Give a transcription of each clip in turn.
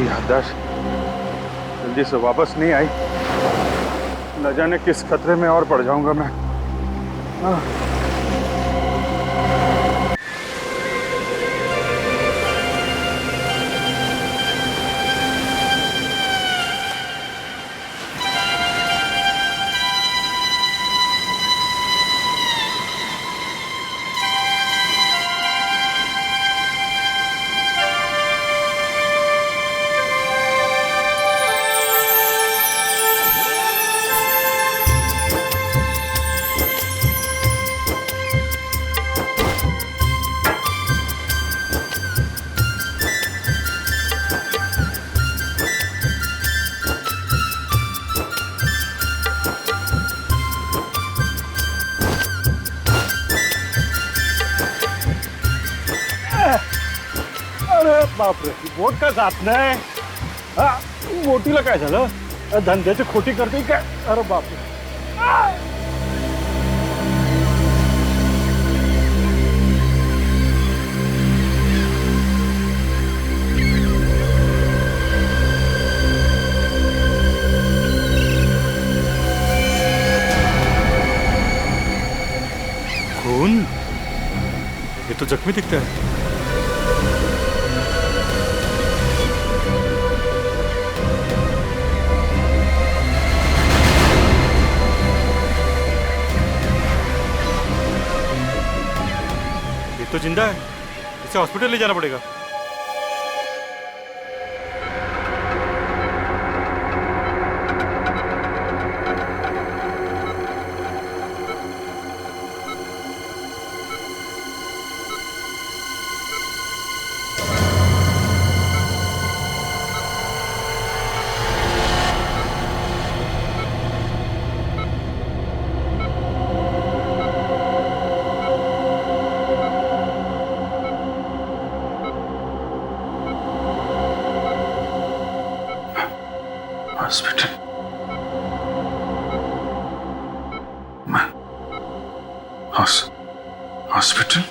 मेरी याददाश्त जल्दी से वापस नहीं आई, न जाने किस खतरे में और पड़ जाऊंगा मैं। अरे बापरे, वोट का जात नाही. वोटीला काय झालं? धंद्याची खोटी करते काय? अरे बापरे. खून? ये तो जख्मी दिखता है. ये तो जिंदा है. इसे हॉस्पिटल ले जाना पड़ेगा. हॉस्पिटल? मैं हॉस्पिटल?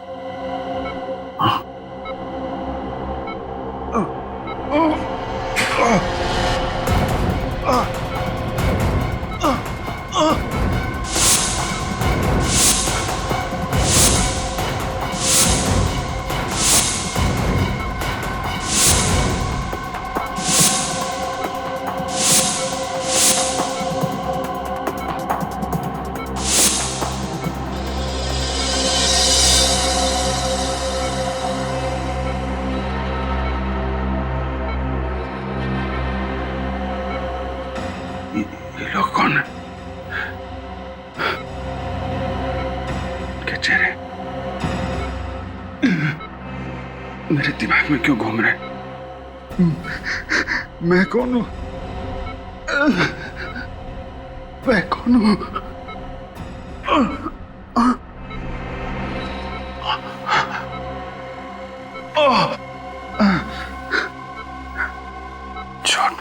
ये लोग कौन है? क्या चेहरे मेरे दिमाग में क्यों घूम रहे? मैं कौन हूं? मैं कौन हूं? चोट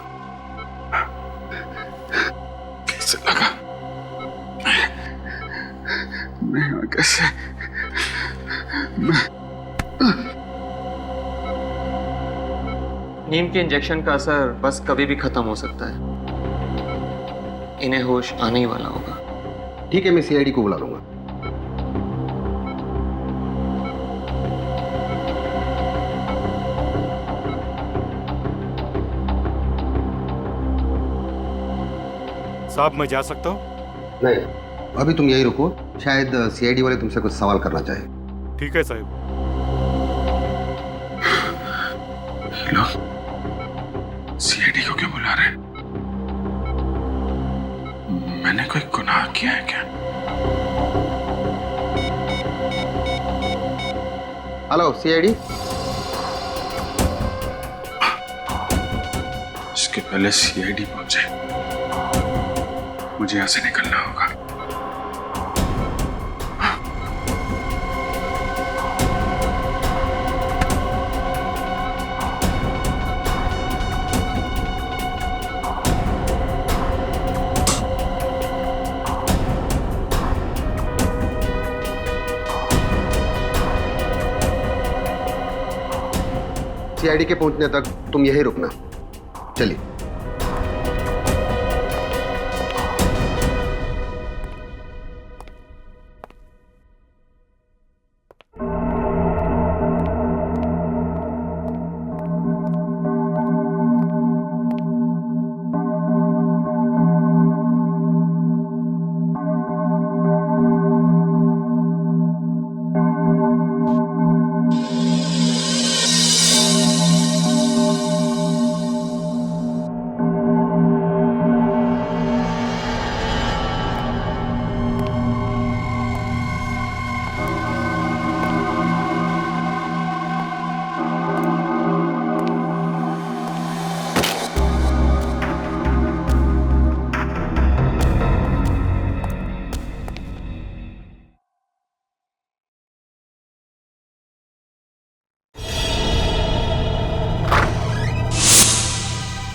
कैसे लगा? मैं यहाँ कैसे? नींद के इंजेक्शन का असर बस कभी भी खत्म हो सकता है. इन्हें होश आने ही वाला होगा. ठीक है, मैं सीआईडी को बुला लूंगा. साहब, मैं जा सकता हूँ? नहीं, अभी तुम यही रुको. शायद सीआईडी वाले तुमसे कुछ सवाल करना चाहे. ठीक है साहब. लोग सीआईडी को क्यों बुला रहे हैं? मैंने कोई गुनाह किया है क्या? Hello CID. इसके पहले सीआईडी पहुंचे, मुझे यहां से निकलना होगा. सीआईडी के पहुंचने तक तुम यहीं रुकना. चलिए।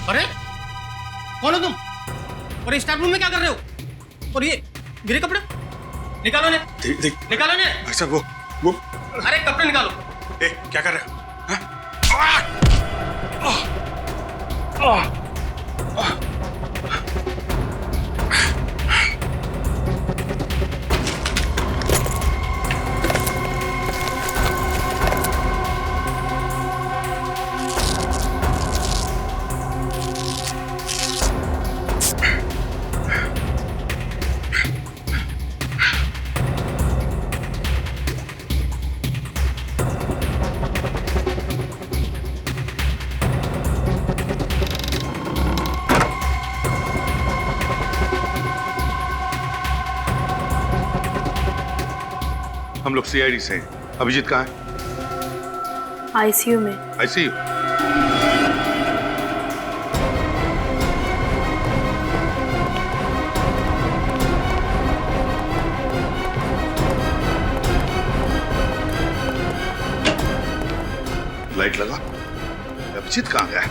अरे कौन हो तुम? और ये स्टाफ रूम में क्या कर रहे हो? और ये मेरे कपड़े निकालो ने, निकालो ने। भाई साहब वो अरे कपड़े निकालो। क्या कर रहे हो? हम लोग सीआईडी से हैं। अभिजीत कहाँ है? आईसीयू में। आईसीयू? लाइट लगा। अभिजीत कहाँ गया?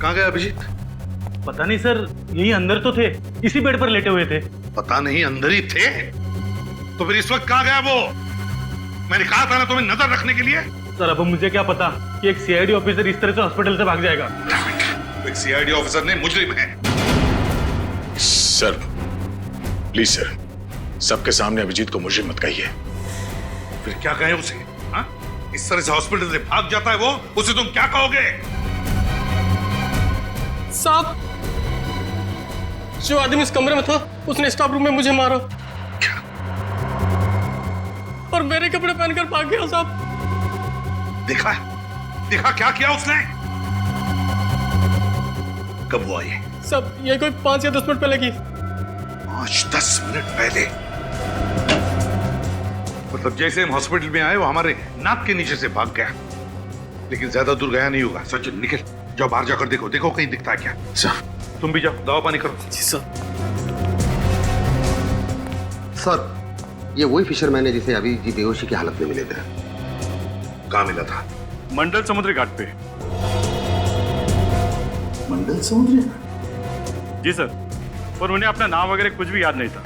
कहाँ गया अभिजीत? पता नहीं सर, यही अंदर तो थे, इसी बेड पर लेटे हुए थे। पता नहीं, अंदर ही थे तो फिर इस वक्त कहाँ गया वो? मैंने कहा था ना तुम्हें नजर रखने के लिए। सर अब मुझे क्या पता कि एक सीआईडी ऑफिसर इस तरह से हॉस्पिटल से भाग जाएगा। एक सीआईडी ऑफिसर ने मुजरिम है। सर प्लीज सर, सबके सामने अभिजीत को मुजरिम मत कहिए। फिर क्या कहे उसे? हाँ? इस तरह से हॉस्पिटल से भाग जाता है वो, उसे तुम क्या कहोगे? साहब, जो आदमी इस कमरे में था उसने स्टाफ रूम में मुझे मारा और मेरे कपड़े पहनकर भाग गया। साहब देखा? देखा क्या किया उसने? कब हुआ ये? सब ये कोई 5 या 10 मिनट पहले की। 5-10 मिनट पहले? मतलब जैसे हम हॉस्पिटल में आए वो हमारे नाक के नीचे से भाग गया, लेकिन ज्यादा दूर गया नहीं होगा। सचिन निकल, जाओ बाहर जाकर देखो, देखो कहीं दिखता है क्या। सर तुम भी जाओ, दवा पानी करो। जी सर। सर ये वही फिशरमैन है जिसे अभी जी बेहोशी की हालत में मिले थे। कहाँ मिला था? मंडल समुद्री घाट पे। मंडल समुद्री? जी सर, पर उन्हें अपना नाम वगैरह कुछ भी याद नहीं था।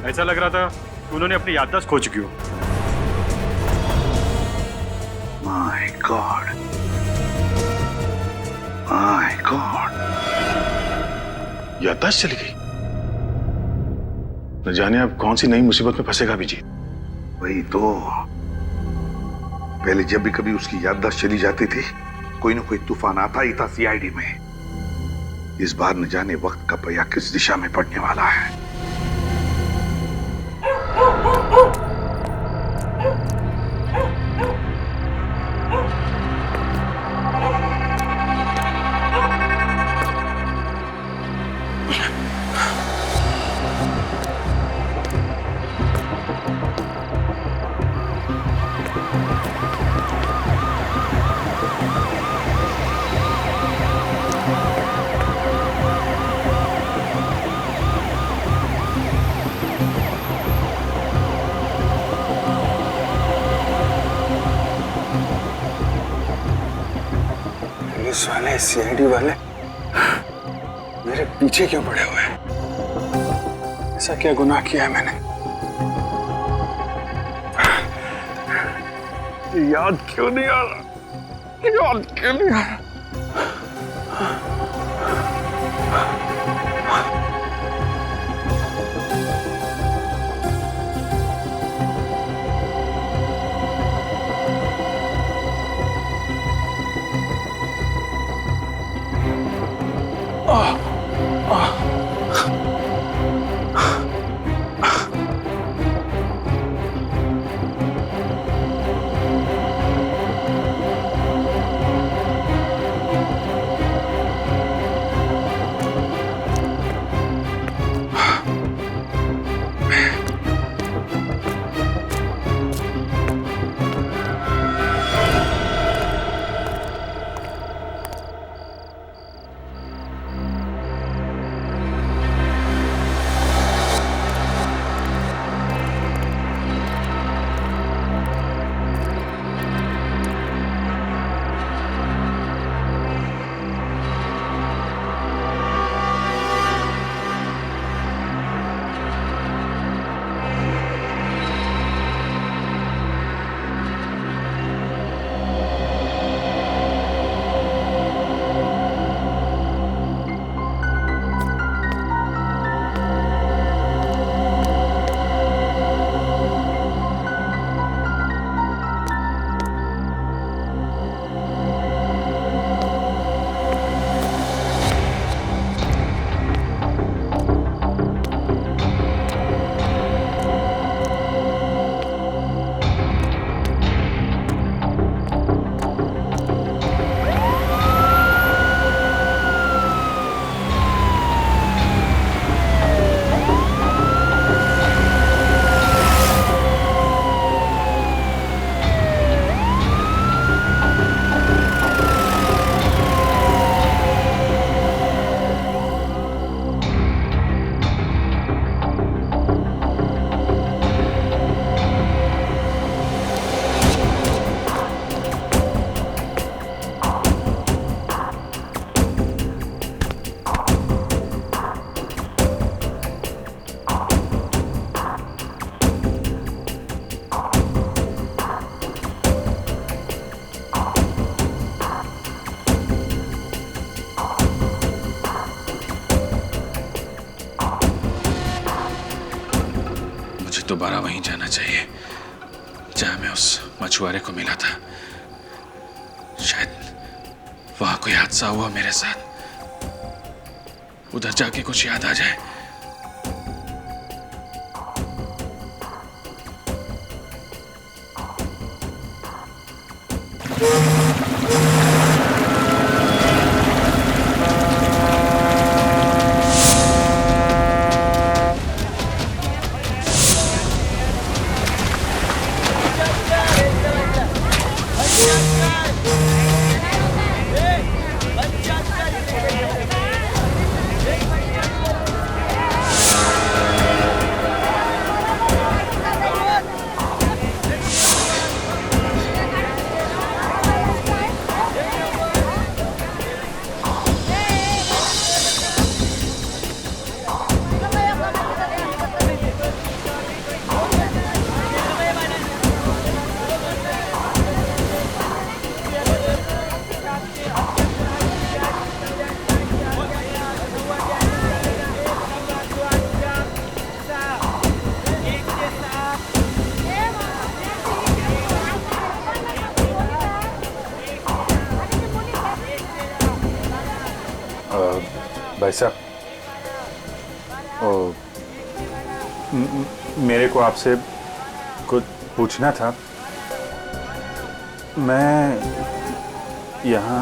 ऐसा लग रहा था कि उन्होंने अपनी याददाश्त खो चुकी हो। My God, my God. याददाश्त चली गई। न जाने अब कौन सी नई मुसीबत में फंसेगा अभिजीत। वही तो, पहले जब भी कभी उसकी याददाश्त चली जाती थी कोई ना कोई तूफान आता ही था सीआईडी में। इस बार न जाने वक्त का पहिया किस दिशा में पड़ने वाला है। पुलिस वाले, सीआईडी वाले मेरे पीछे क्यों पड़े हुए हैं? ऐसा क्या गुनाह किया है मैंने? याद क्यों नहीं आ रहा? याद क्यों नहीं आ रहा? दोबारा वहीं जाना चाहिए जहां मैं उस मछुआरे को मिला था। शायद वहां कोई हादसा हुआ मेरे साथ, उधर जाके कुछ याद आ जाए। भाई साहब, मेरे को आपसे कुछ पूछना था। मैं यहाँ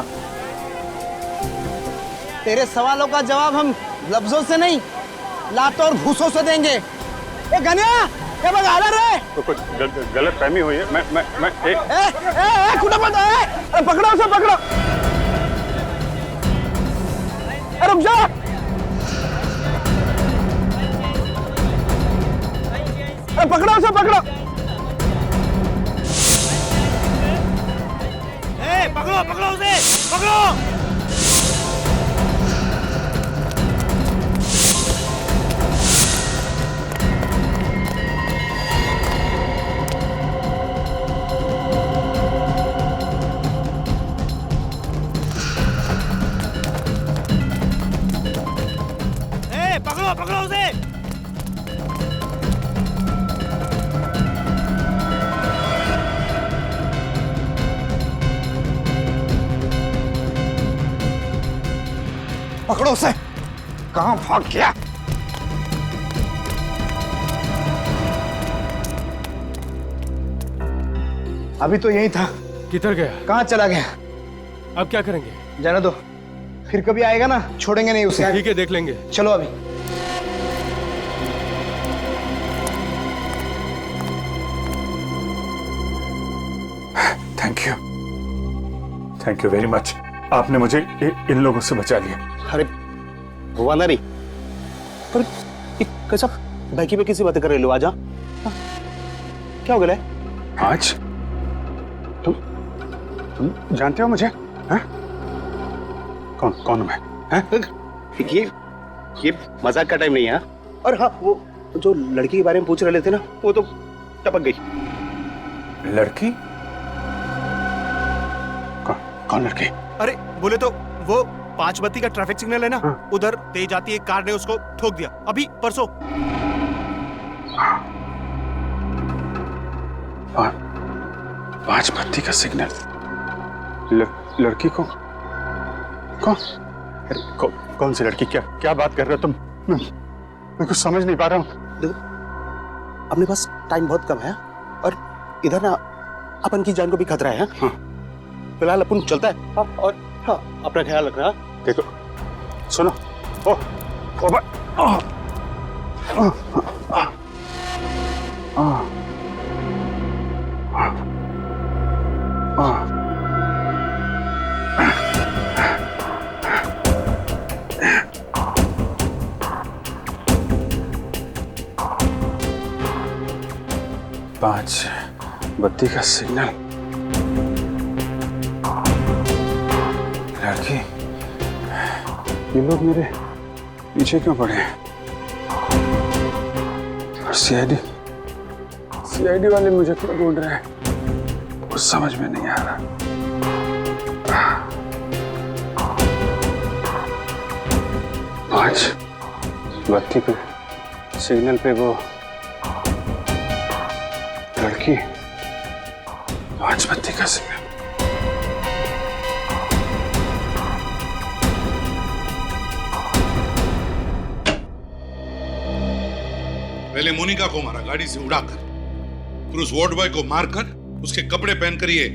तेरे सवालों का जवाब हम लफ्जों से नहीं, लातों और घूसों से देंगे। ए गनिया, क्या बगा रे? तो कुछ गलत फहमी हुई है। मैं एक कुटा मत, अरे पकड़ो उसे, पकड़ो। अरे रुक जा। अरे पकड़ो उसे, पकड़ो। पकड़ो पकड़ो उसे, पकड़ो। पकड़ो पकड़ो उसे। पकड़ो उसे। कहाँ भाग गया? अभी तो यही था। किधर गया? कहाँ चला गया? अब क्या करेंगे? जाने दो, फिर कभी आएगा ना, छोड़ेंगे नहीं उसे। ठीक है, देख लेंगे। चलो अभी। Thank you very much. आपने मुझे इन लोगों से बचा लिया। अरे हुआ ना नहीं, पर कैसा बैकी पे किसी बातें कर रहे लो? आजा। क्या हो गया? आज तुम जानते हो मुझे? हैं? कौन हूं मैं? हैं? ये मजाक का टाइम नहीं है। और हाँ, वो जो लड़की के बारे में पूछ रहे थे ना, वो तो टपक गई। लड़की? कौन लड़की? अरे बोले तो वो 5 बत्ती का ट्रैफिक सिग्नल है ना, उधर तेज आती एक कार ने उसको ठोक दिया अभी परसों। 5 बत्ती का सिग्नल? लड़की को कौन सी लड़की? क्या बात कर रहे हो तुम? मैं कुछ समझ नहीं पा रहा हूँ। देखो, अपने पास टाइम बहुत कम है और इधर ना अपन की जान को भी खतरा है। हाँ। फिलहाल अपन चलता है। हाँ, और हाँ, अपना ख्याल रखना। देखो सुनो, पांच बत्ती का सिग्नल। लड़की, ये लोग मेरे पीछे क्यों पड़े हैं? और सीआईडी वाले मुझे क्यों ढूंढ रहे हैं? कुछ समझ में नहीं आ रहा। पांच बत्ती पे सिग्नल पे वो लड़की, 5 बत्ती का सिग्नल। पहले मोनिका को मारा गाड़ी से उड़ाकर, फिर उस वार्ड बॉय को मारकर उसके कपड़े पहनकर ये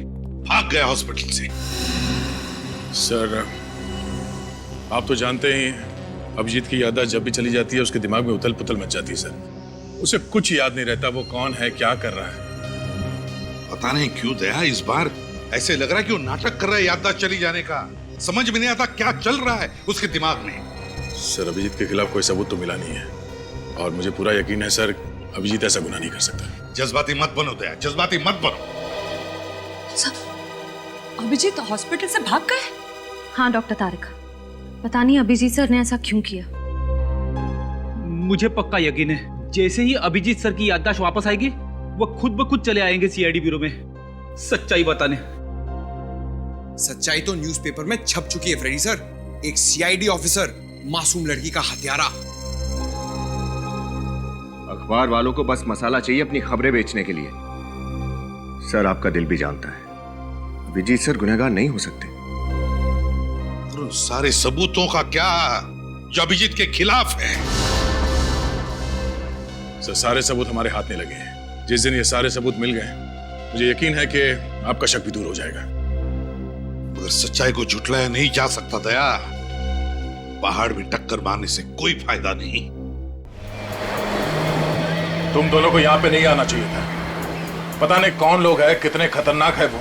भाग गया हॉस्पिटल से। सर, आप तो जानते ही अभिजीत की याददाश्त जब भी चली जाती है उसके दिमाग में उथल पुथल मच जाती है सर। उसे कुछ याद नहीं रहता वो कौन है, क्या कर रहा है। पता नहीं क्यों दया इस बार ऐसे लग रहा है कि वो नाटक कर रहा है याददाश्त चली जाने का। समझ में नहीं आता क्या चल रहा है उसके दिमाग में। सर, अभिजीत के खिलाफ कोई सबूत तो मिला नहीं है और मुझे पूरा यकीन है सर, अभिजीत ऐसा गुनाह नहीं कर सकता। जज्बाती मत बनो दया, जज्बाती मत बनो। अभिजीत हॉस्पिटल से भाग गए? हाँ डॉक्टर तारिक, पता नहीं अभिजीत सर ने ऐसा क्यों किया। मुझे पक्का यकीन है जैसे ही अभिजीत सर की याददाश्त वापस आएगी वो खुद ब खुद चले आएंगे सीआईडी ब्यूरो में सच्चाई बताने। सच्चाई तो न्यूज़पेपर में छप चुकी है फ्रेडी सर। एक सीआईडी ऑफिसर मासूम लड़की का हत्यारा। अखबार वालों को बस मसाला चाहिए अपनी खबरें बेचने के लिए। सर, आपका दिल भी जानता है अभिजीत सर गुनहगार नहीं हो सकते। उन सारे सबूतों का क्या जो अभिजीत के खिलाफ है? सर, सारे सबूत हमारे हाथ में लगे हैं। जिस दिन ये सारे सबूत मिल गए मुझे यकीन है कि आपका शक भी दूर हो जाएगा। मगर सच्चाई को झुठलाया नहीं जा सकता दया। पहाड़ में टक्कर मारने से कोई फायदा नहीं। तुम दोनों को यहाँ पे नहीं आना चाहिए था। पता नहीं कौन लोग हैं, कितने खतरनाक है वो।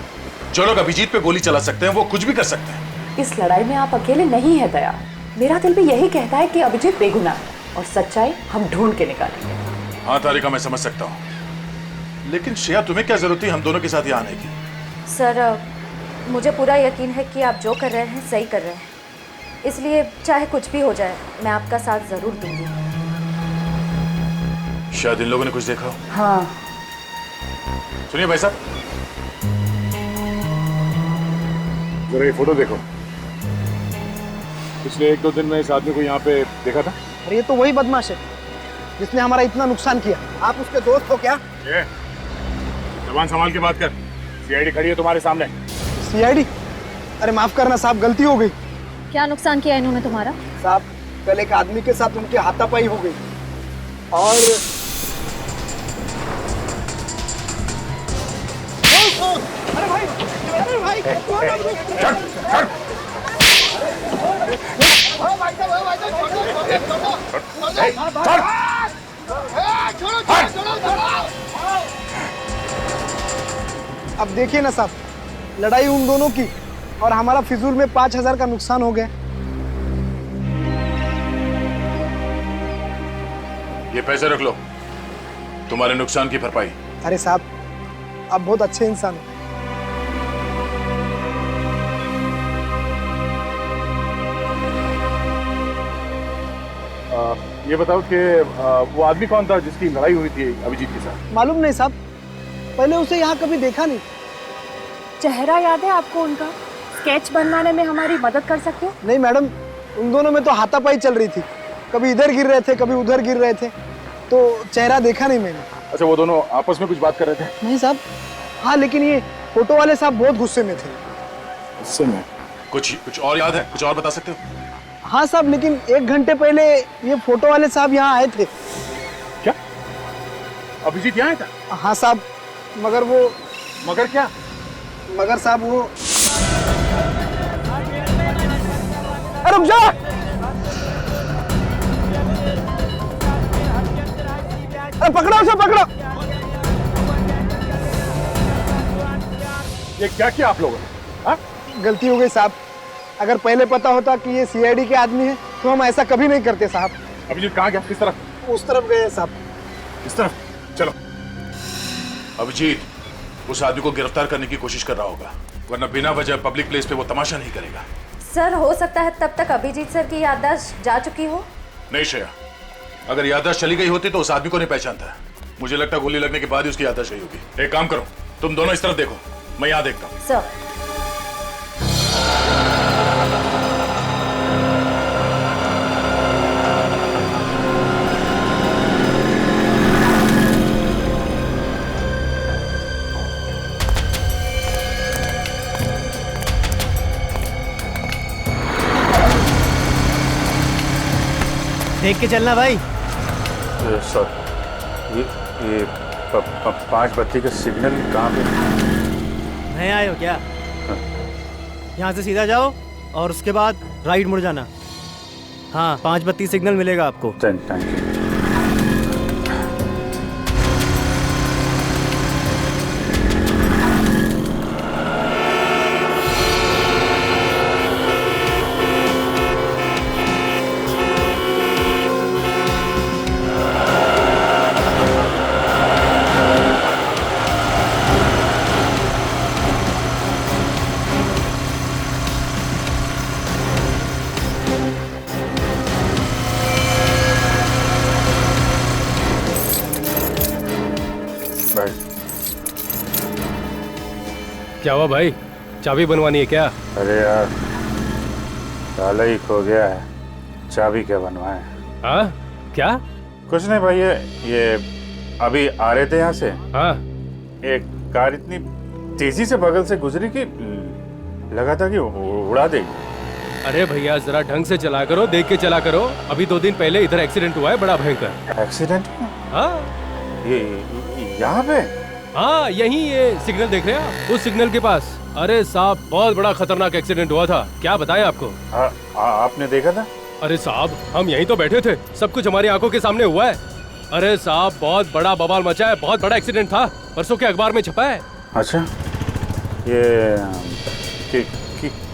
जो लोग अभिजीत पे गोली चला सकते हैं वो कुछ भी कर सकते हैं। इस लड़ाई में आप अकेले नहीं है दया। मेरा दिल भी यही कहता है कि अभिजीत बेगुनाह है और सच्चाई हम ढूंढ के निकालेंगे। हाँ तारिका, मैं समझ सकता हूँ, लेकिन श्रेया तुम्हें क्या जरूरत थी हम दोनों के साथ यहाँ आने की? सर, मुझे पूरा यकीन है कि आप जो कर रहे हैं सही कर रहे हैं, इसलिए चाहे कुछ भी हो जाए मैं आपका साथ जरूर दूंगी। शायद इन लोगों ने कुछ देखा हो। हाँ। सुनिए भाई साहब, जरा ये फोटो देखो। पिछले 1-2 दिन में इस आदमी को यहाँ पे देखा था। अरे ये तो वही बदमाश है जिसने हमारा इतना नुकसान किया। आप उसके दोस्त हो क्या? ये जबान संभाल के बात कर। सीआईडी खड़ी है तुम्हारे सामने। सीआईडी? अरे माफ करना साहब, गलती हो गई। क्या नुकसान किया इन्होंने तुम्हारा? साहब कल एक आदमी के साथ उनकी हाथापाई हो गई और अरे भाई अब देखिए ना साहब, लड़ाई उन दोनों की और हमारा फिजूल में 5,000 का नुकसान हो गया। ये पैसे रख लो, तुम्हारे नुकसान की भरपाई। अरे साहब आप बहुत अच्छे इंसान हो। ये बताओ कि वो आदमी कौन था जिसकी लड़ाई हुई थी अभिजीत के साथ? मालूम नहीं साहब, पहले उसे यहाँ कभी देखा नहीं। चेहरा याद है आपको उनका? स्केच बनवाने में हमारी मदद कर सकते हो? नहीं मैडम, उन दोनों में तो हाथापाई चल रही थी, कभी इधर गिर रहे थे कभी उधर गिर रहे थे, तो चेहरा देखा नहीं मैंने। अच्छा, वो दोनों आपस में कुछ बात कर रहे थे? नहीं साहब। हाँ लेकिन ये फोटो वाले साहब बहुत गुस्से में थे। गुस्से में? कुछ और याद है? कुछ और बता सकते हो? हाँ साहब, लेकिन 1 घंटे पहले ये फोटो वाले साहब यहाँ आए थे। क्या अभिजीत यहाँ आया था? हाँ साहब, मगर वो मगर क्या? मगर साहब वो अरे रुक जा! अरे पकड़ो उसे, पकड़ो! ये क्या किया आप लोगों ने? हाँ? गलती हो गई साहब, अगर पहले पता होता कि ये सीआईडी के आदमी है तो हम ऐसा कभी नहीं करते साहब। अभिजीत कहाँ गया? किस तरफ? उस तरफ गए साहब। किस तरफ? चलो। अभिजीत उस आदमी को गिरफ्तार करने की कोशिश कर रहा होगा, वरना बिना वजह पब्लिक प्लेस पे वो तमाशा नहीं करेगा। सर हो सकता है तब तक अभिजीत सर की याददाश्त जा चुकी हो। नहीं श्रेया, अगर याददाश्त चली गई होती तो उस आदमी को नहीं पहचानता। मुझे लगता है गोली लगने के बाद ही उसकी याददाश्त गई होगी। एक काम करो, तुम दोनों इस तरफ देखो, मैं यहाँ देखता हूँ। सर देख के चलना भाई। सर ये 5 बत्ती का सिग्नल कहाँ पे? नए आए हो क्या? यहाँ से सीधा जाओ और उसके बाद राइट मुड़ जाना। हाँ 5 बत्ती सिग्नल मिलेगा आपको। Thank you. क्या हुआ भाई, चाबी बनवानी है क्या? अरे यार ताला ही खो गया है, चाबी क्या बनवाए? हाँ क्या? कुछ नहीं भाई, ये अभी आ रहे थे यहाँ से। हाँ एक कार इतनी तेजी से बगल से गुजरी कि लगा था कि उड़ा देगी। अरे भैया जरा ढंग से चला करो, देख के चला करो। अभी 2 दिन पहले इधर एक्सीडेंट हुआ है बड़ा भयंकर। एक्सीडेंट? हाँ ये यहाँ पे? हाँ यही ये सिग्नल देख रहे हैं आप, उस सिग्नल के पास। अरे साहब बहुत बड़ा खतरनाक एक्सीडेंट हुआ था, क्या बताएं आपको। आपने देखा था? अरे साहब हम यहीं तो बैठे थे, सब कुछ हमारी आंखों के सामने हुआ है। अरे साहब बहुत बड़ा बवाल मचा है, बहुत बड़ा एक्सीडेंट था, परसों के अखबार में छपा है। अच्छा ये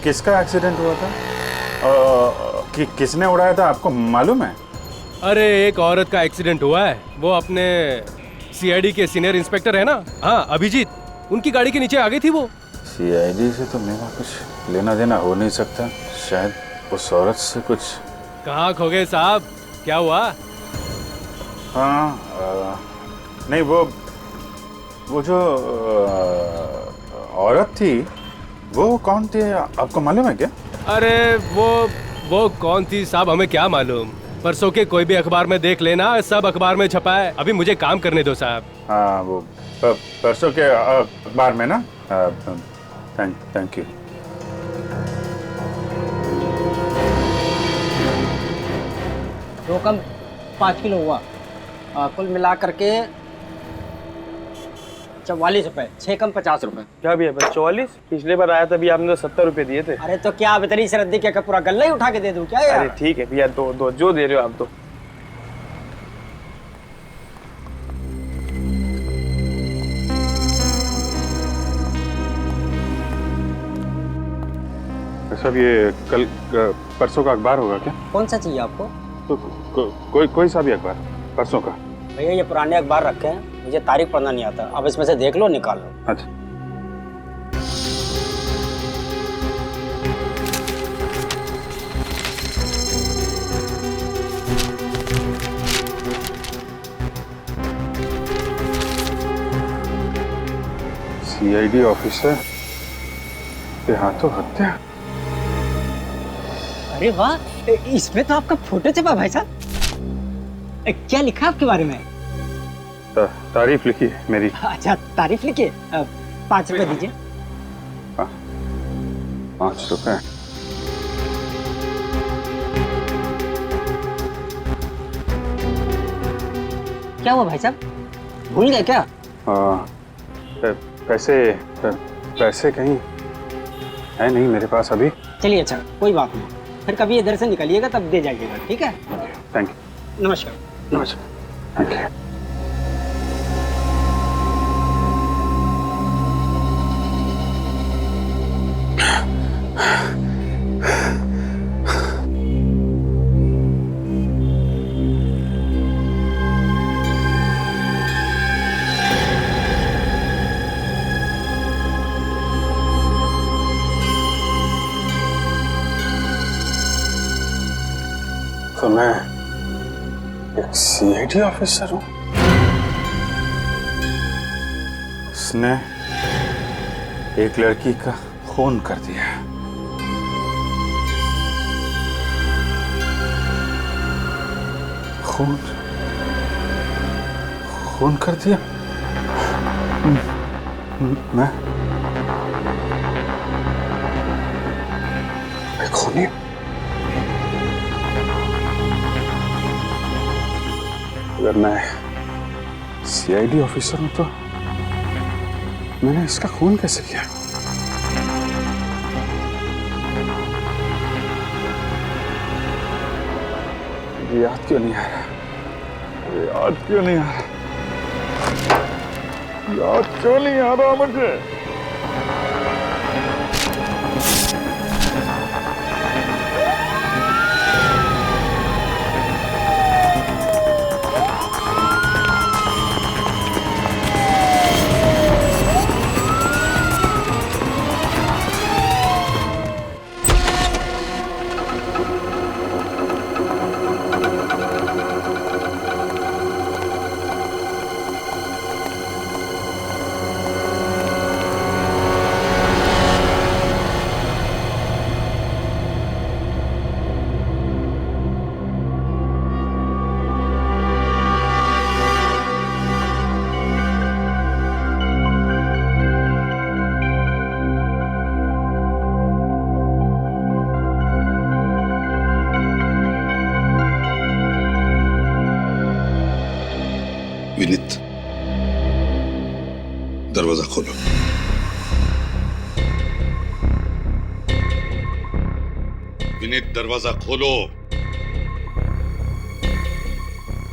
किसका एक्सीडेंट हुआ था? किसने उड़ाया था आपको मालूम है? अरे एक औरत का एक्सीडेंट हुआ है, वो अपने सीआईडी के सीनियर इंस्पेक्टर है ना, हाँ अभिजीत, उनकी गाड़ी के नीचे आ गई थी वो। सीआईडी से तो मेरा कुछ लेना देना हो नहीं सकता, शायद उस औरत से कुछ। कहाँ खो गए साहब, क्या हुआ? हाँ नहीं वो जो औरत थी वो कौन थी आपको मालूम है क्या? अरे वो कौन थी साहब, हमें क्या मालूम, परसों के कोई भी अखबार में देख लेना, सब अखबार में छपा है। अभी मुझे काम करने दो साहब। हाँ वो परसों के अखबार में ना। Thank you. दो कम 5 किलो हुआ, कुल मिला करके 44 रुपए। 6 कम 50 रुपए। क्या भैया 44? पिछले बार आया था भी आपने तो 70 रुपए दिए थे। अरे तो क्या अब इतनी सरदी क्या पूरा गल्ला ही उठा के दे दूं क्या यार? अरे ठीक है भैया, दो जो दे रहे हो आप तो। सब ये कल परसों का अखबार होगा क्या? कौन सा चाहिए आपको? तो कोई सा भी अखबार परसों का। भैया ये पुराने अखबार रखे हैं, मुझे तारीख पढ़ना नहीं आता, अब इसमें से देख लो, निकाल लो। अच्छा। सीआईडी ऑफिसर के हाथों हत्या। अरे वाह, इसमें तो आपका फोटो छपा भाई साहब। क्या लिखा आपके बारे में? तारीफ लिखी है मेरी। अच्छा तारीफ लिखी। 5 रुपए दीजिए। 5 रुपए। क्या हुआ भाई साहब, भूल गए क्या? पैसे कहीं है नहीं मेरे पास अभी। चलिए अच्छा कोई बात नहीं, फिर कभी इधर से निकलिएगा तब दे जाइएगा, ठीक है? Thank you. नमस्कार। नमस्कार। Thank you. तो मैं एक सीआईडी ऑफिसर हूँ। उसने एक लड़की का खून कर दिया। खून कर दिया। मैं खूनी? अगर मैं सीआईडी ऑफिसर हूं तो मैंने इसका खून कैसे किया? याद क्यों नहीं आ रहा? याद क्यों नहीं आ रहा? याद क्यों नहीं आ रहा मुझे? विनीत, दरवाजा खोलो। विनीत, दरवाजा खोलो।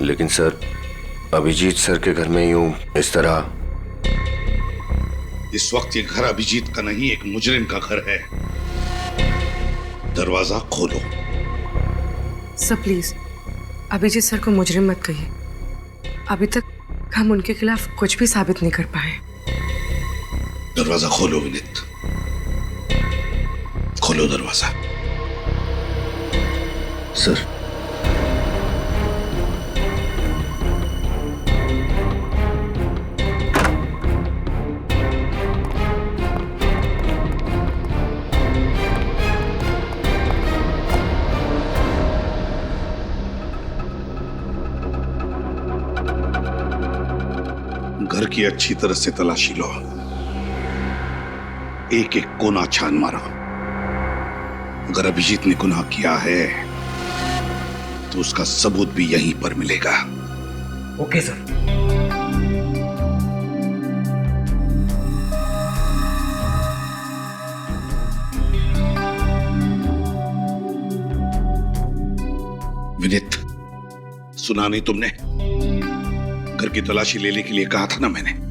लेकिन सर, अभिजीत सर के घर में यूं इस तरह। इस वक्त ये घर अभिजीत का नहीं, एक मुजरिम का घर है। दरवाजा खोलो। सर प्लीज अभिजीत सर को मुजरिम मत कहिए, अभी तक हम उनके खिलाफ कुछ भी साबित नहीं कर पाए। दरवाजा खोलो विनीत, खोलो दरवाजा। सर, घर की अच्छी तरह से तलाशी लो, एक एक कोना छान मारो। अगर अभिजीत ने गुनाह किया है तो उसका सबूत भी यहीं पर मिलेगा। Okay sir. विनीत, सुना नहीं तुमने? घर की तलाशी लेने के लिए कहा था ना मैंने।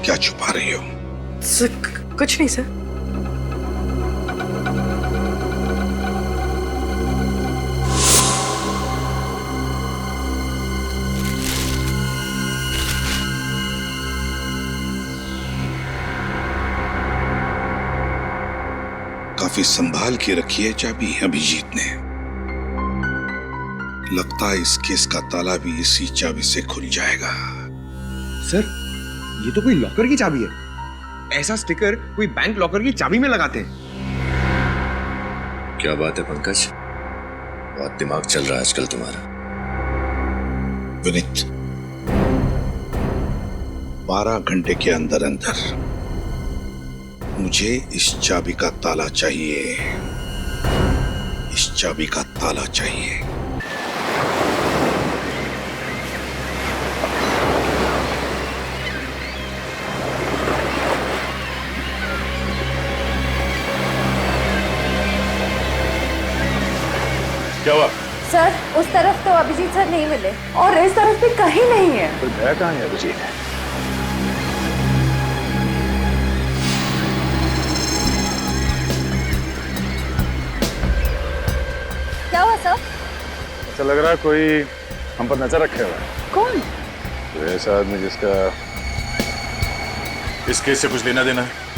क्या छुपा रही हो? सर कुछ नहीं सर। काफी संभाल के रखी है चाबी अभिजीत ने। लगता है इस केस का ताला भी इसी चाबी से खुल जाएगा। सर, ये तो कोई लॉकर की चाबी है। ऐसा स्टिकर कोई बैंक लॉकर की चाबी में लगाते हैं। क्या बात है पंकज, बहुत दिमाग चल रहा है आजकल तुम्हारा। विनीत, 12 घंटे के अंदर अंदर मुझे इस चाबी का ताला चाहिए। इस चाबी का ताला चाहिए। क्या हुआ? सर, उस तरफ तो अभिजीत सर नहीं मिले और इस तरफ भी कहीं नहीं है। तो गया कहाँ है अभिजीत? क्या हुआ सर? ऐसा लग रहा है कोई हम पर नजर रखे हुआ है। कौन? तो ऐसा आदमी जिसका इस केस से कुछ लेना देना है।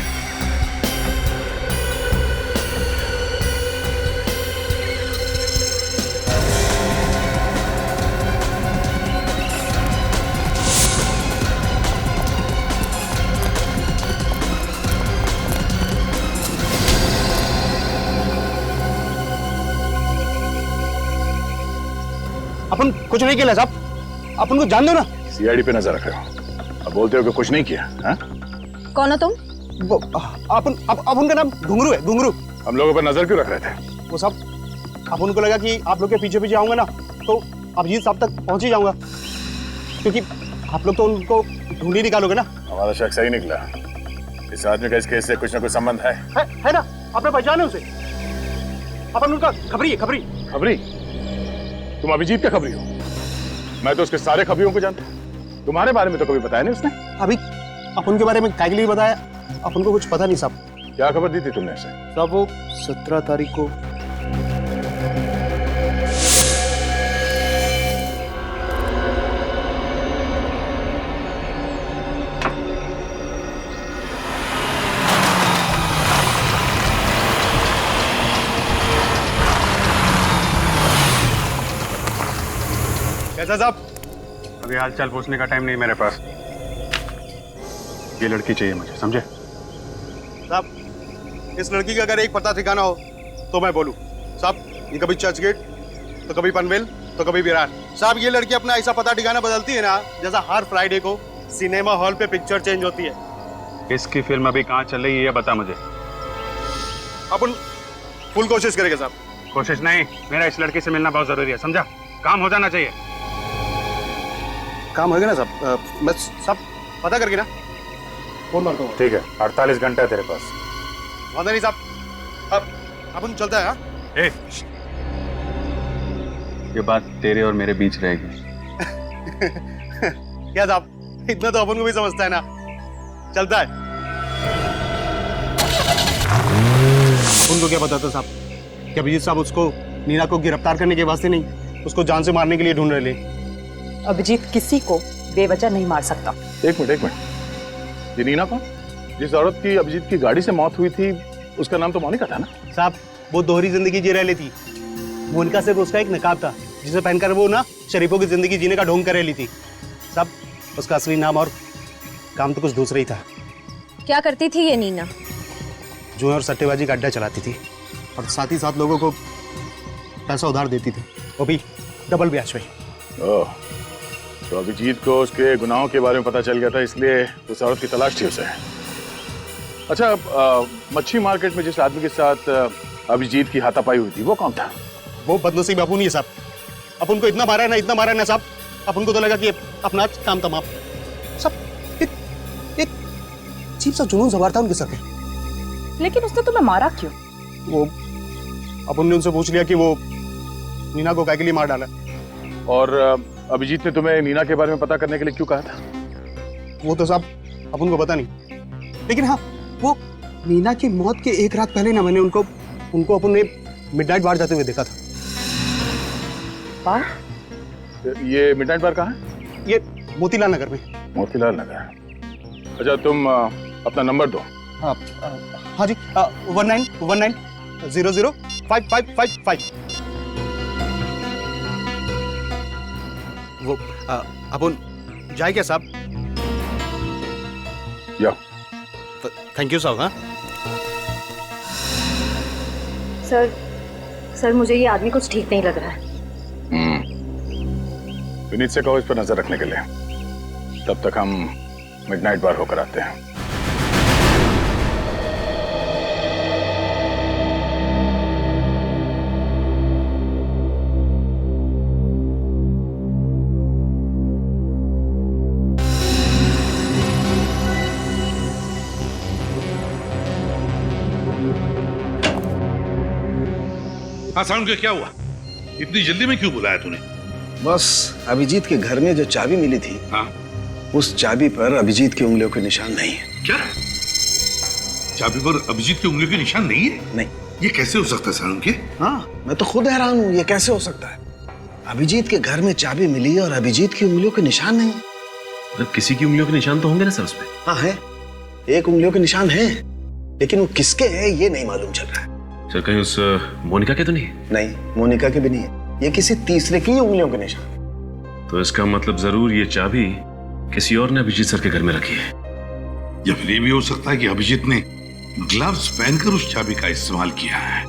अपन कुछ नहीं किया साहब, अपन को जान दो ना। सीआईडी पे नजर रख रहे हो, अब बोलते हो कि कुछ नहीं किया। हाँ? कौन हो तुम? अपन का नाम घुंगरू है, घुंगरू। हम लोगों पर नजर क्यों रख रहे थे? वो साहब, अपन को लगा कि आप लोग के पीछे पीछे आऊंगा ना तो अभिजीत साहब तक पहुंच ही जाऊंगा, क्योंकि आप लोग तो उनको ढूंढ ही निकालोगे ना। हमारा शक सही निकला। इस आदमी का इस केस से कुछ ना कुछ संबंध है ना? आपने पहचाने उसे? अपन उनका खबरी है, खबरी। खबरी? तुम अभिजीत का खबरी हो? मैं तो उसके सारे खबरियों को जानता हूं। तुम्हारे बारे में तो कभी बताया नहीं उसने। अभी अपन के बारे में काय के लिए बताया? अपन को कुछ पता नहीं साहब। क्या खबर दी थी तुमने उसे? साहब वो 17 तारीख को कैसा साहब? अभी हालचाल पूछने का टाइम नहीं मेरे पास। ये लड़की चाहिए मुझे, समझे? साहब इस लड़की का अगर एक पता ठिकाना हो तो मैं बोलूं। साहब, ये कभी चर्च गेट, तो कभी पनवेल, तो कभी विरार। साहब, ये लड़की अपना ऐसा पता ठिकाना बदलती है ना, जैसा हर फ्राइडे को सिनेमा हॉल पे पिक्चर चेंज होती है। इसकी फिल्म अभी कहाँ चल रही है ये बता मुझे। अपन फुल कोशिश करेंगे साहब। कोशिश नहीं, मेरा इस लड़की से मिलना बहुत जरूरी है, समझा? काम हो जाना चाहिए। काम होगा ना साहब? मैं सब पता करके ना फोन मारता हूँ। ठीक है, 48 घंटा है तेरे पास। वादा नहीं साहब, अब अपन चलता है। हाँ, ये बात तेरे और मेरे बीच रहेगी। क्या साहब, इतना तो अपन को भी समझता है ना। चलता है। अपन को क्या पता था साहब कि अभिजीत साहब उसको नीना को गिरफ्तार करने के वास्ते नहीं, उसको जान से मारने के लिए ढूंढ रहे। अभिजीत किसी को बेवजह नहीं मार सकता। एक मिनट, ये नीना कौन? जिस औरत की अभिजीत की गाड़ी से मौत हुई थी उसका नाम तो मोनिका था ना? साहब, वो दोहरी जिंदगी जी रही थी। मोनिका सिर्फ उसका एक नकाब था जिसे पहनकर वो ना शरीफों की जिंदगी जीने का ढोंग कर रही थी। साहब, उसका असली नाम और काम तो कुछ दूसरा ही था। क्या करती थी ये नीना? जुए और सट्टेबाजी का अड्डा चलाती थी और साथ ही साथ लोगों को पैसा उधार देती थी, वो भी डबल ब्याज पे। ओह, तो अभिजीत को उसके गुनाहों के बारे में पता चल गया था, इसलिए उस औरत की तलाश थी उसे। अच्छा, मच्छी मार्केट में जिस आदमी के साथ अभिजीत की हाथापाई हुई थी वो कौन था? वो बदनसीब अपुन ही है साहब। अपन को इतना मारा है ना, इतना मारा है ना साहब, अपन को तो लगा कि अपना काम तमाम। सब एक अजीब सा जुनून सवार था उनके सर पे। लेकिन उसने तुम्हें मारा क्यों? वो अपन ने उनसे पूछ लिया कि वो नीना को काय के लिए मार डाला। और अभिजीत ने तुम्हें नीना के बारे में पता करने के लिए क्यों कहा था? वो तो साहब अपन को पता नहीं, लेकिन हाँ, वो नीना की मौत के एक रात पहले ना मैंने उनको अपन ने मिडनाइट बार जाते हुए देखा था। बार? ये मिडनाइट बार कहाँ है? ये मोतीलाल नगर में। मोतीलाल नगर। अच्छा, तुम अपना नंबर दो। हाँ जी, 1919005555। वो अपन जाए क्या साहब? या थैंक यू साहब। हाँ सर, मुझे ये आदमी कुछ ठीक नहीं लग रहा है। विनीत से कहो इस पर नजर रखने के लिए, तब तक हम मिडनाइट बार होकर आते हैं। हाँ साउंड का क्या हुआ? इतनी जल्दी में क्यों बुलाया तूने? बस अभिजीत के घर में जो चाबी मिली थी, हाँ, उस चाबी पर अभिजीत की उंगलियों के निशान नहीं है। क्या? चाबी पर अभिजीत की उंगलियों के निशान नहीं है? नहीं। ये कैसे हो सकता है साउंड के? हाँ, मैं तो खुद हैरान हूँ, ये कैसे हो सकता है? अभिजीत के घर में चाबी मिली और अभिजीत की उंगलियों के निशान नहीं है। मतलब किसी की उंगलियों के निशान तो होंगे ना सर उसमें? हाँ है, एक उंगलियों के निशान है, लेकिन वो किसके हैं ये नहीं मालूम चल रहा है। सर कहीं उस मोनिका के तो नहीं? नहीं, मोनिका के भी नहीं है, ये किसी तीसरे की उंगलियों के निशान। तो इसका मतलब जरूर ये चाबी किसी और ने अभिजीत सर के घर में रखी है। या फिर ये भी हो सकता है कि अभिजीत ने ग्लव्स पहनकर उस चाबी का इस्तेमाल किया है।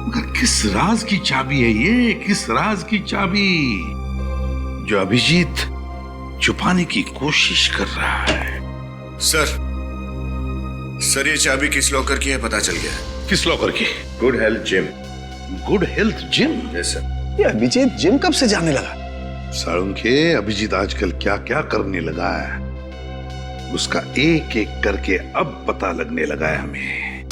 मगर किस राज की चाबी है ये? किस राज की चाबी जो अभिजीत छुपाने की कोशिश कर रहा है? सर ये चाबी किस लॉकर की है पता चल गया है। किस लॉकर की? Good health gym. Good health gym? Yes sir. ये अभिजीत जिम कब से जाने लगा? साळुंखे, अभिजीत आजकल क्या क्या करने लगा है, उसका एक एक करके अब पता लगने लगा है हमें।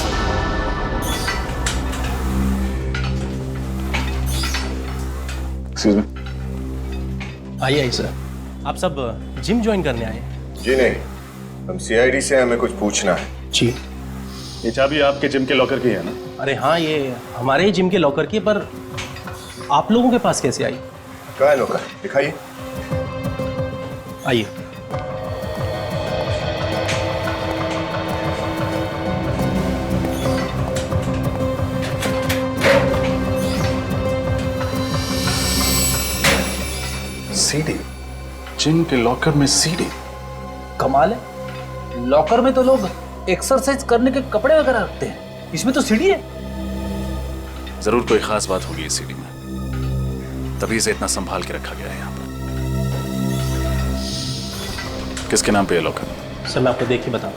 आइए सर। आप सब जिम ज्वाइन करने आए? जी नहीं, हम सीआईडी से, हमें कुछ पूछना है। जी। ये चाबी आपके जिम के लॉकर की है ना? अरे हाँ, ये हमारे ही जिम के लॉकर की, पर आप लोगों के पास कैसे आई? कहाँ है लॉकर? दिखाइए। आइए। सीडी? जिम के लॉकर में सीडी? कमाल है, लॉकर में तो लोग एक्सरसाइज करने के कपड़े वगैरह रखते हैं? इसमें तो सीढ़ी है। जरूर कोई खास बात होगी इस सीढ़ी में, तभी इसे इतना संभाल के रखा गया है यहाँ पर। किसके नाम पे ये लॉकर? सर मैं आपको देख के बताऊं।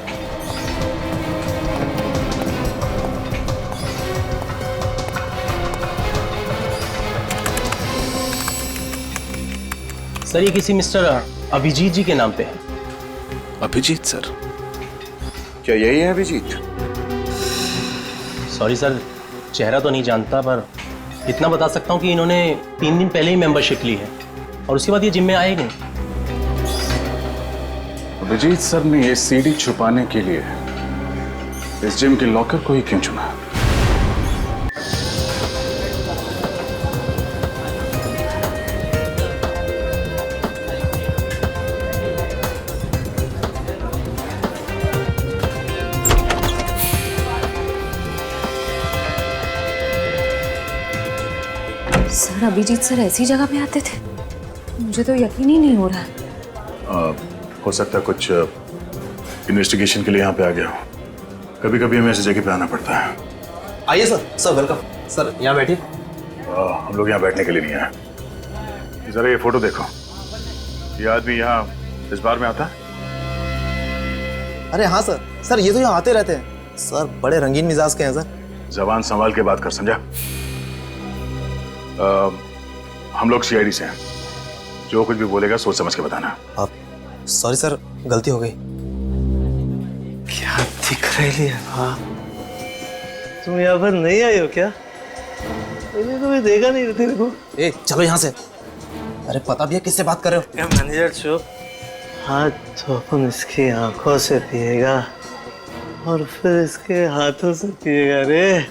सर ये किसी मिस्टर अभिजीत जी के नाम पे है। अभिजीत सर? क्या यही है अभिजीत? सॉरी सर, चेहरा तो नहीं जानता, पर इतना बता सकता हूँ कि इन्होंने 3 दिन पहले ही मेंबरशिप ली है और उसके बाद ये जिम में आए नहीं। अभिजीत सर ने ये सीडी छुपाने के लिए इस जिम के लॉकर को ही क्यों चुना? सर अभिजीत सर ऐसी जगह पे आते थे? मुझे तो यकीन ही नहीं हो रहा। हो सकता है कुछ इन्वेस्टिगेशन के लिए यहाँ पे आ गया हूँ। कभी कभी हमें ऐसी जगह पे आना पड़ता है। आइए सर। Sir welcome. सर यहाँ बैठिए। हम लोग यहाँ बैठने के लिए नहीं आए। जरा ये फोटो देखो, ये आदमी यहाँ इस बार में आता है? अरे हाँ सर। सर ये तो यहाँ आते रहते हैं। सर बड़े रंगीन मिजाज के हैं सर। जबान संभाल के बात कर, समझा? हम लोग सीआईडी से हैं। जो कुछ भी बोलेगा सोच समझ के बताना। आप सॉरी सर, गलती हो गई। क्या दिख रही है? हाँ तुम यहाँ पर नहीं आई हो क्या? मैंने कभी देखा नहीं तेरे को। ए चलो यहाँ से। अरे पता भी है किससे बात कर रहे हो? क्या मैनेजर चुप। हाथ तो अपन इसकी आंखों से पिएगा और फिर इसके हाथों से पिएगा रे।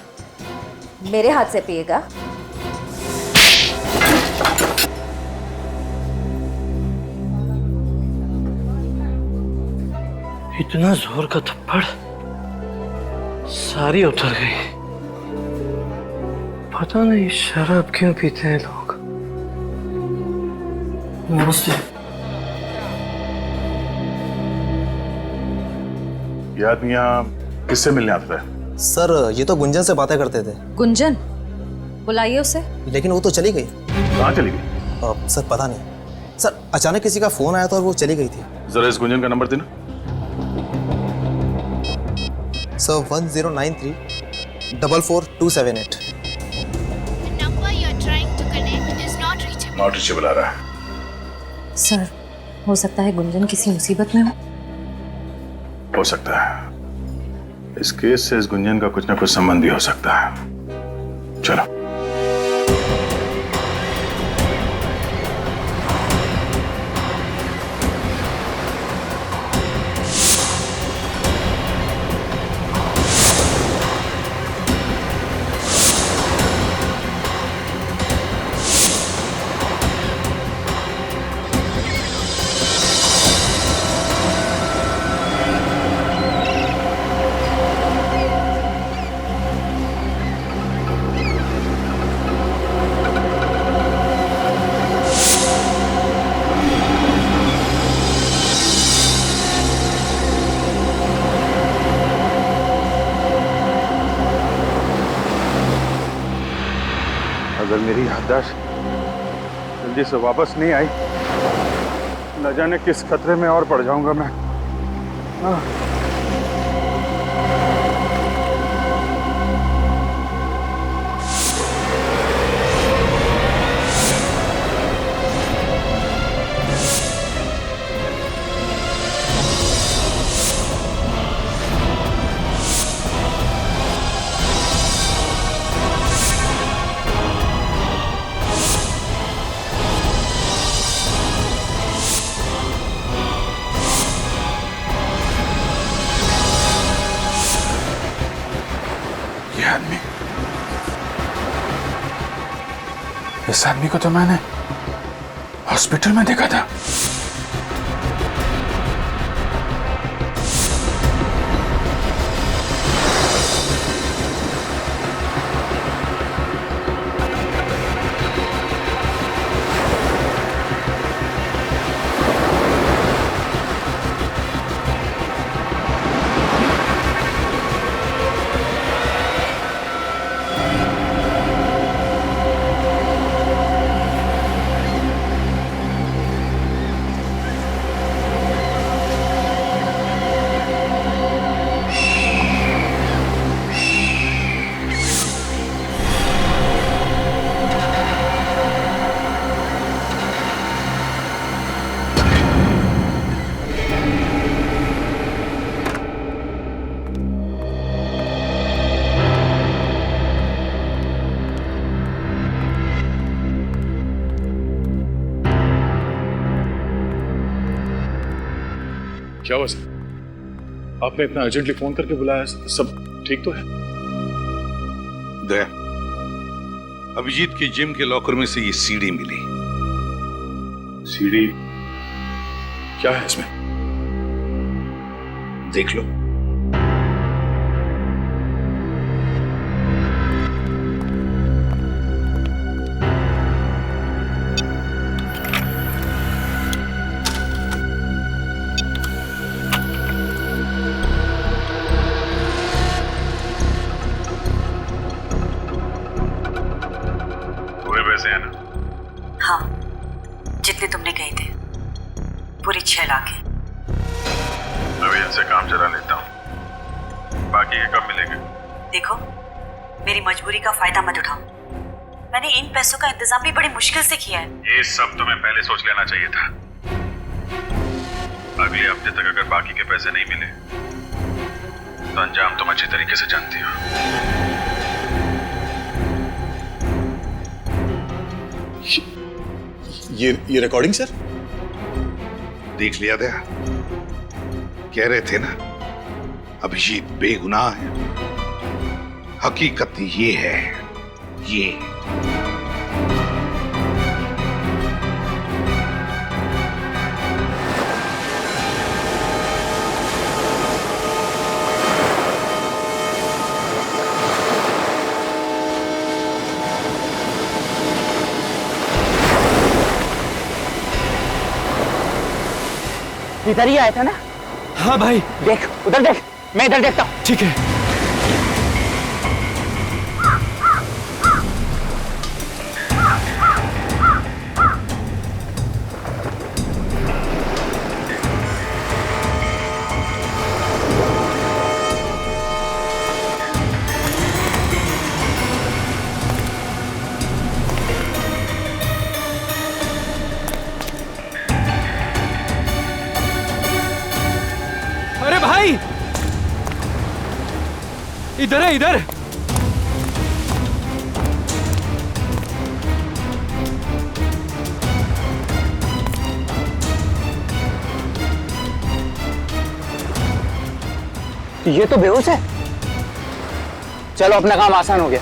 मेरे हाथ से पिएगा? इतना जोर का थप्पड़, सारी उतर गई। पता नहीं शराब क्यों पीते हैं लोग। नमस्ते। ये आदमी यहाँ किससे मिलने आता है? सर ये तो गुंजन से बातें करते थे। गुंजन? बुलाइए उसे। लेकिन वो तो चली गई। कहाँ चली गई? सर पता नहीं। सर अचानक किसी का फोन आया था और वो चली गई थी। जरा इस गुंजन का नंबर देना। सर 1093-44278। नॉट रीचेबल आ रहा है। सर हो सकता है गुंजन किसी मुसीबत में हो सकता है। इस केस से इस गुंजन का कुछ ना कुछ संबंध भी हो सकता है। चलो। अगर मेरी याददाश्त जल्दी से वापस नहीं आई, न जाने किस खतरे में और पड़ जाऊंगा मैं। इस आदमी को तो मैंने हॉस्पिटल में देखा था। क्या हुआ सर? आपने इतना अर्जेंटली फोन करके बुलाया, सब ठीक तो है? दया, अभिजीत के जिम के लॉकर में से ये सीडी मिली। सीडी? क्या है इसमें? देख लो। पूरे पैसे हैं ना? हाँ, जितने तुमने कहे थे, पूरे 6 लाख है। अभी इनसे काम चला लेता हूँ, बाकी के कब मिलेंगे? देखो, मेरी मजबूरी का फायदा मत उठाओ। मैंने इन पैसों का इंतजाम भी बड़ी मुश्किल से किया है। ये सब तुम्हें पहले सोच लेना चाहिए था। अगले हफ्ते तक अगर बाकी के पैसे नहीं मिले तो अंजाम तुम अच्छी तरीके से जानती हो। ये रिकॉर्डिंग सर? देख लिया दया, कह रहे थे ना अभिजीत बेगुनाह है। हकीकत ये है, ये इधर ही आया था ना? हाँ भाई। देख, उधर देख, मैं इधर देखता हूँ। ठीक है। अरे भाई, इधर है, इधर। ये तो बेहोश है। चलो, अपना काम आसान हो गया।